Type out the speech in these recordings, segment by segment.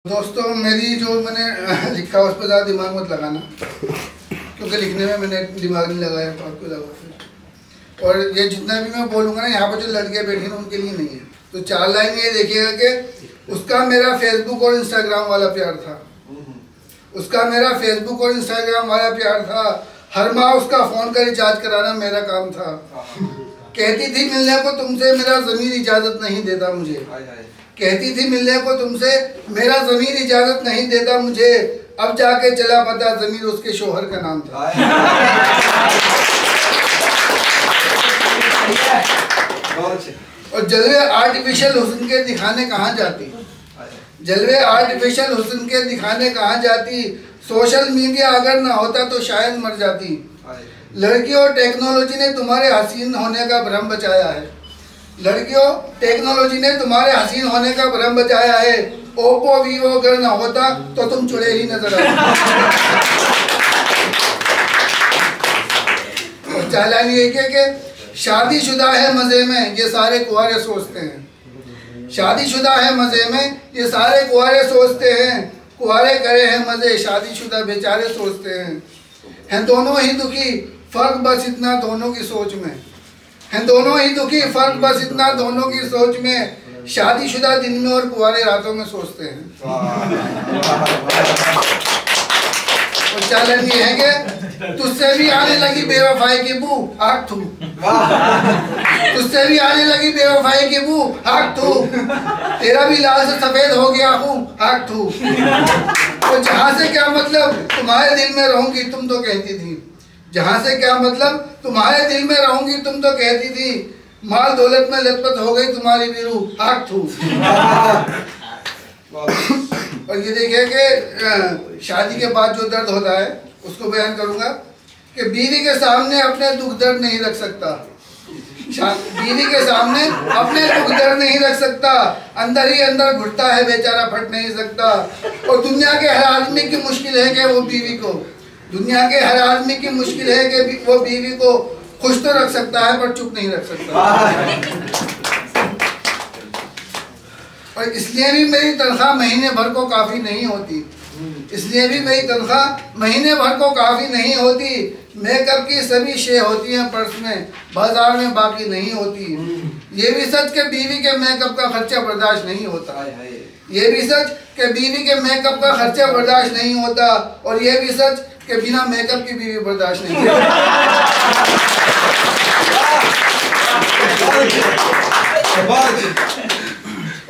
दोस्तों मेरी जो मैंने लिखा उस पर ज़्यादा दिमाग मत लगाना, क्योंकि लिखने में मैंने दिमाग नहीं लगाया, आपको लगा। और ये जितना भी मैं बोलूँगा ना, यहाँ पर जो लड़कियाँ बैठी हैं उनके लिए नहीं है। तो 4 लाइन ये देखिएगा कि उसका मेरा फेसबुक और इंस्टाग्राम वाला प्यार था, उसका मेरा फेसबुक और इंस्टाग्राम वाला प्यार था। हर माह उसका फ़ोन का रिचार्ज कराना मेरा काम था। कहती थी मिलने को तुमसे मेरा ज़मीर इजाज़त नहीं देता मुझे, कहती थी मिलने को तुमसे मेरा ज़मीर इजाज़त नहीं देता मुझे। अब जाके चला पता ज़मीर उसके शोहर का नाम था। और जलवे आर्टिफिशियल हुस्न के दिखाने कहाँ जाती, जलवे आर्टिफिशियल हुस्न के दिखाने कहाँ जाती। सोशल मीडिया अगर ना होता तो शायद मर जाती। लड़कियों टेक्नोलॉजी ने तुम्हारे हसीन होने का भ्रम बचाया है, लड़कियों टेक्नोलॉजी ने तुम्हारे हसीन होने का भ्रम बचाया है। ओप्पो वीवो अगर ना होता तो तुम चुड़े ही नजर आते। और चालान ये कि शादीशुदा है मजे में ये सारे कुंवारे सोचते हैं, शादीशुदा है मजे में ये सारे कुंवारे सोचते हैं। कुंवारे करे हैं मजे शादीशुदा बेचारे सोचते हैं दोनों ही दुखी फर्क बस इतना दोनों की सोच में, हैं दोनों ही दुखी फर्क बस इतना दोनों की सोच में। शादीशुदा दिन में और कुंवारे रातों में सोचते हैं। और चालन ये है कि तुझसे भी आने लगी बेवफाई की बू आग थू, तुझसे भी आने लगी बेवफाई की बू आग थू। तेरा भी लाल से सफेद हो गया हूँ आग थू। तो जहाँ से क्या मतलब तुम्हारे दिल में रहूंगी तुम तो कहती थी, जहाँ से क्या मतलब तुम्हारे दिल में रहूंगी तुम तो कहती थी। माल दौलत में लतपत हो गई तुम्हारी बीरू आग थू। और ये देखिए कि शादी के बाद जो दर्द होता है उसको बयान करूंगा कि बीवी के सामने अपने दुख दर्द नहीं रख सकता, बीवी के सामने अपने दुख दर्द नहीं रख सकता। अंदर ही अंदर घुटता है बेचारा फट नहीं सकता। और दुनिया के हर आदमी की मुश्किल है कि वो बीवी को, दुनिया के हर आदमी की मुश्किल है कि वो बीवी को खुश तो रख सकता है पर चुप नहीं रख सकता। और इसलिए भी मेरी तनख्वाह महीने भर को काफ़ी नहीं होती, इसलिए भी मेरी तनख्वाह महीने भर को काफ़ी नहीं होती। मेकअप की सभी शे होती हैं पर्स में, बाजार में बाकी नहीं होती। ये भी सच के बीवी के मेकअप का खर्चा बर्दाश्त नहीं होता, ये भी सच के बीवी के मेकअप का खर्चा बर्दाश्त नहीं होता। और ये भी सच के बिना मेकअप की बीवी बर्दाश्त नहीं होती।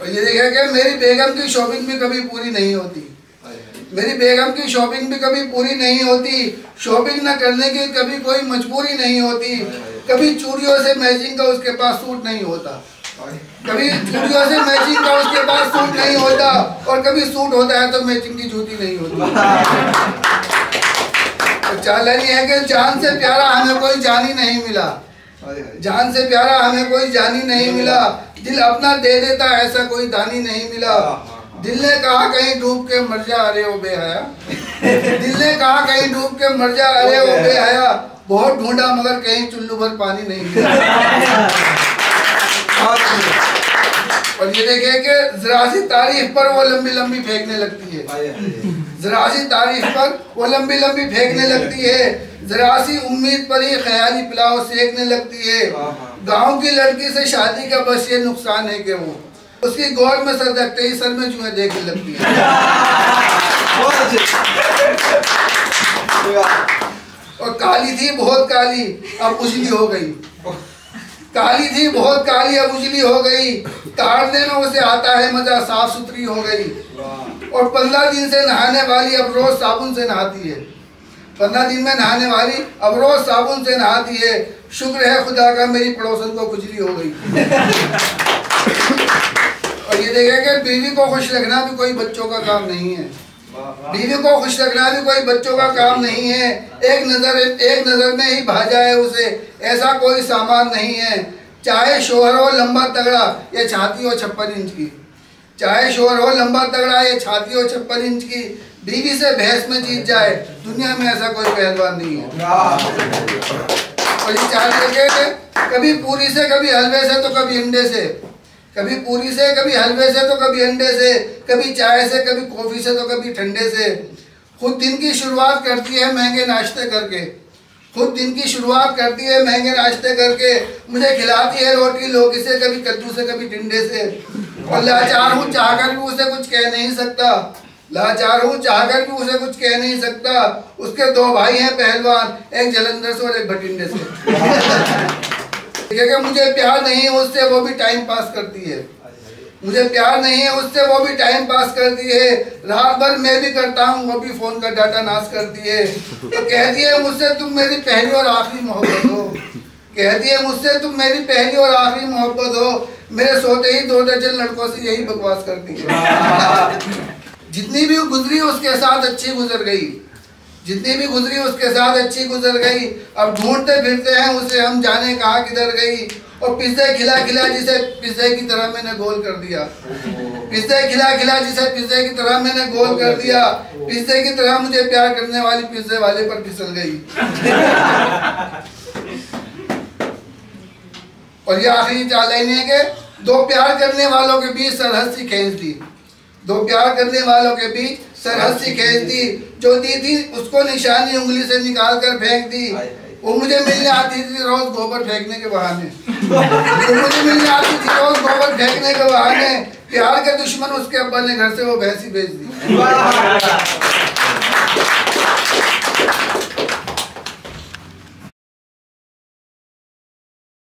और ये देखा कि मेरी बेगम की शॉपिंग भी कभी पूरी नहीं होती, मेरी बेगम की शॉपिंग भी कभी पूरी नहीं होती। शॉपिंग न करने की कभी कोई मजबूरी नहीं होती। कभी चूड़ियों से मैचिंग का उसके पास सूट नहीं होता, कभी चूड़ियों से मैचिंग का उसके पास सूट नहीं होता। और कभी सूट होता है तो मैचिंग की जूती नहीं होती। तो चालानी है कि जान से प्यारा हमें कोई जानी नहीं मिला, जान से प्यारा हमें कोई जानी नहीं मिला। दिल अपना दे देता ऐसा कोई दानी नहीं मिला। दिल ने कहा कहीं डूब के मर जा अरे ओ बेहया, दिल ने कहा कहीं डूब के मर जा अरे ओ बेहया। बहुत ढूंढा मगर कहीं चुल्लू भर पानी नहीं मिला। और ये देखे कि जरा सी तारीफ पर वो लंबी लंबी फेंकने लगती है, जरा सी तारीफ पर वो लंबी लंबी फेंकने लगती है। जरा सी उम्मीद पर ही ख्याली पुलाव सेकने लगती है। गांव की लड़की से शादी का बस ये नुकसान है कि वो उसकी गोद में सर रखते ही सर में चूहे देखने लगती है। और काली थी बहुत काली अब उजली हो गई, काली थी बहुत काली अब उजली हो गई। ताड़ने में उसे आता है मजा साफ सुथरी हो गई। और 15 दिन से नहाने वाली अब रोज साबुन से नहाती है, 15 दिन में नहाने वाली अब रोज साबुन से नहाती है। शुक्र है खुदा का मेरी पड़ोसन को खुजली हो गई। और ये देखें कि बीवी को खुश रखना भी कोई बच्चों का काम नहीं है, बीवी को खुश रखना भी कोई बच्चों का काम नहीं है। एक नजर में ही भा जाए उसे ऐसा कोई सामान नहीं है। चाहे शोहर हो लंबा तगड़ा ये छाती हो 56 इंच की, चाहे शोहर हो लंबा तगड़ा ये छाती हो 56 इंच की। बीवी से बहस में जीत जाए दुनिया में ऐसा कोई पहलवान नहीं है। और ये चाहे कभी पूरी से कभी हलवे से तो कभी अंडे से, कभी पूरी से कभी हलवे से तो कभी अंडे से, कभी चाय से, कभी कॉफ़ी से, तो कभी ठंडे से। खुद दिन की शुरुआत करती है महंगे नाश्ते करके, खुद दिन की शुरुआत करती है महंगे नाश्ते करके। मुझे खिलाती है रोटी लौकी से, कभी कद्दू से, कभी टिंडे से। और लाचार हूँ, चाहकर भी उसे कुछ कह नहीं सकता, लाचार हूँ, चाहकर भी उसे कुछ कह नहीं सकता। उसके 2 भाई हैं पहलवान, एक जलंधर से और एक भटिंडे से। क्योंकि मुझे प्यार नहीं है उससे, वो भी टाइम पास करती है। मुझे प्यार नहीं है उससे, वो भी टाइम पास करती है। रात भर मैं भी करता हूँ, वो भी फोन का डाटा नाश करती है। तो कहती है मुझसे तुम मेरी पहली और आखिरी मोहब्बत हो, कहती है मुझसे तुम मेरी पहली और आखिरी मोहब्बत हो। मेरे सोते ही 2 दर्जन लड़कों से यही बकवास करती है। जितनी भी गुजरी उसके साथ अच्छी गुजर गई, जितनी भी गुजरी उसके साथ अच्छी गुजर गई। अब ढूंढते फिरते हैं उसे हम, जाने कहाँ किधर गई। और पिज्जे खिला खिला जिसे पिज्जे की तरह मैंने गोल कर दिया, पिज्जे खिला खिला जिसे पिज्जे की तरह मैंने गोल कर दिया। पिज्जे की तरह मुझे प्यार करने वाली पिज्जे वाले पर फिसल गई। और ये आखिरी 4 लाइनें के 2 प्यार करने वालों के बीच सरहद सी खींच दी, 2 प्यार करने वालों के बीच सरहद सी खींच दी। जो दी थी उसको निशानी उंगली से निकाल कर फेंक दी। वो मुझे मिलने आती थी रोज गोबर फेंकने के बहाने, वो मुझे मिलने आती थी रोज गोबर फेंकने के बहाने। प्यार के दुश्मन उसके अब्बा ने घर से वो भैंसी भेज दी।